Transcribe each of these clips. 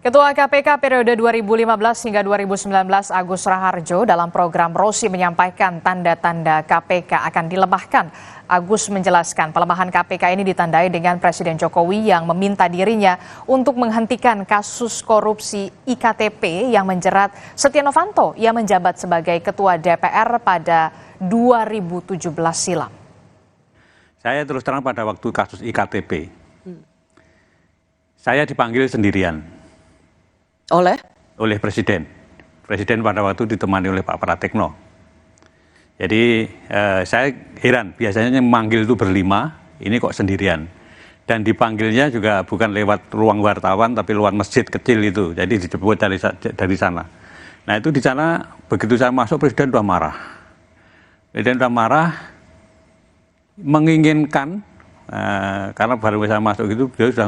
Ketua KPK periode 2015 hingga 2019 Agus Raharjo dalam program Rosi menyampaikan tanda-tanda KPK akan dilemahkan. Agus menjelaskan pelemahan KPK ini ditandai dengan Presiden Jokowi yang meminta dirinya untuk menghentikan kasus korupsi IKTP yang menjerat Setia Novanto yang menjabat sebagai Ketua DPR pada 2017 silam. Saya terus terang pada waktu kasus IKTP, saya dipanggil sendirian. Oleh Presiden. Presiden pada waktu ditemani oleh Pak Pratikno. Jadi saya heran, biasanya memanggil itu berlima, ini kok sendirian. Dan dipanggilnya juga bukan lewat ruang wartawan, tapi lewat masjid kecil itu. Jadi dijemput dari sana. Nah itu di sana, begitu saya masuk, Presiden sudah marah. Presiden sudah marah, menginginkan, karena baru saya masuk itu, beliau sudah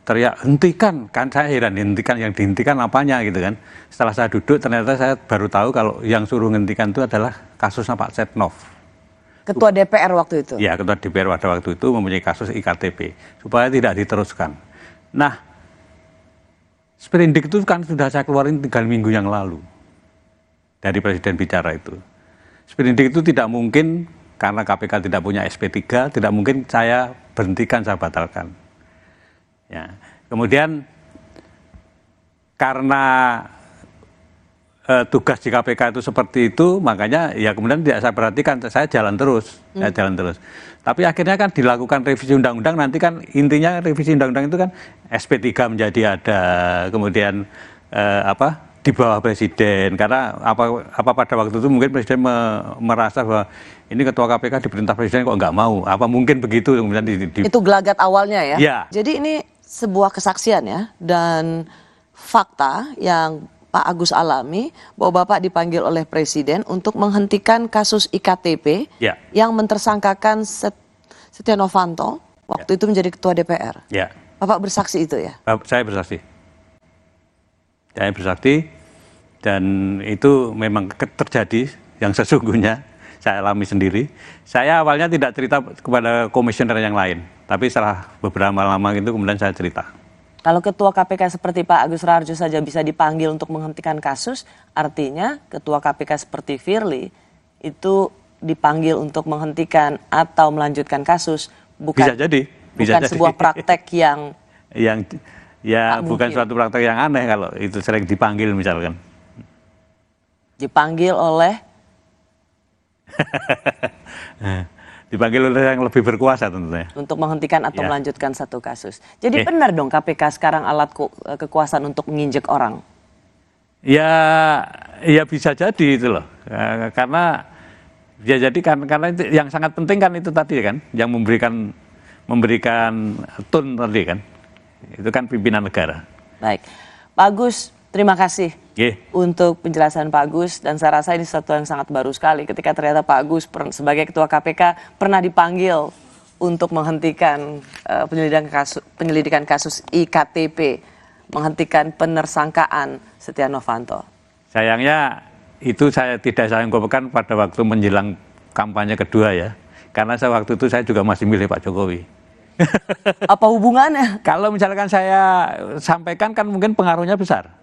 teriak, hentikan, kan saya heran, hentikan, yang dihentikan apanya gitu kan. Setelah saya duduk ternyata saya baru tahu kalau yang suruh hentikan itu adalah kasusnya Pak Setnov. Ketua DPR waktu itu? Ya, Ketua DPR pada waktu itu mempunyai kasus IKTP, supaya tidak diteruskan. Nah, sprindik itu kan sudah saya keluarin 3 minggu yang lalu, dari Presiden bicara itu. Sprindik itu tidak mungkin, karena KPK tidak punya SP3, tidak mungkin saya berhentikan, saya batalkan. Ya. Kemudian karena tugas di KPK itu seperti itu, makanya ya kemudian tidak saya perhatikan, saya jalan terus, Tapi akhirnya kan dilakukan revisi undang-undang, nanti kan intinya revisi undang-undang itu kan SP3 menjadi ada, kemudian di bawah Presiden, karena apa pada waktu itu mungkin Presiden merasa bahwa ini Ketua KPK diperintah Presiden kok nggak mau, apa mungkin begitu kemudian Itu gelagat awalnya ya? Ya. Jadi ini sebuah kesaksian ya, dan fakta yang Pak Agus alami bahwa Bapak dipanggil oleh Presiden untuk menghentikan kasus IKTP yang mentersangkakan Setia Novanto waktu itu menjadi Ketua DPR. Ya. Bapak bersaksi itu ya? Saya bersaksi. Saya bersaksi, dan itu memang terjadi yang sesungguhnya, saya alami sendiri. Saya awalnya tidak cerita kepada komisioner yang lain, tapi setelah beberapa lama itu kemudian saya cerita. Kalau Ketua KPK seperti Pak Agus Raharjo saja bisa dipanggil untuk menghentikan kasus, artinya Ketua KPK seperti Firly itu dipanggil untuk menghentikan atau melanjutkan kasus, bukan, bisa jadi. Sebuah praktek yang ya bukan suatu praktek yang aneh kalau itu sering dipanggil misalkan. Dipanggil oleh? Dipanggil oleh yang lebih berkuasa tentunya. Untuk menghentikan atau melanjutkan satu kasus. Jadi benar dong KPK sekarang alat kekuasaan untuk menginjek orang? Ya bisa jadi itu loh. Karena ya jadi karena itu yang sangat penting kan itu tadi kan, yang memberikan tone tadi kan. Itu kan pimpinan negara. Baik. Pak Agus, terima kasih untuk penjelasan Pak Agus, dan saya rasa ini sesuatu yang sangat baru sekali ketika ternyata Pak Agus sebagai Ketua KPK pernah dipanggil untuk menghentikan penyelidikan kasus IKTP, menghentikan penersangkaan Setia Novanto. Sayangnya itu saya sampaikan pada waktu menjelang kampanye kedua ya, karena waktu itu saya juga masih milih Pak Jokowi. Apa hubungannya? Kalau misalkan saya sampaikan kan mungkin pengaruhnya besar.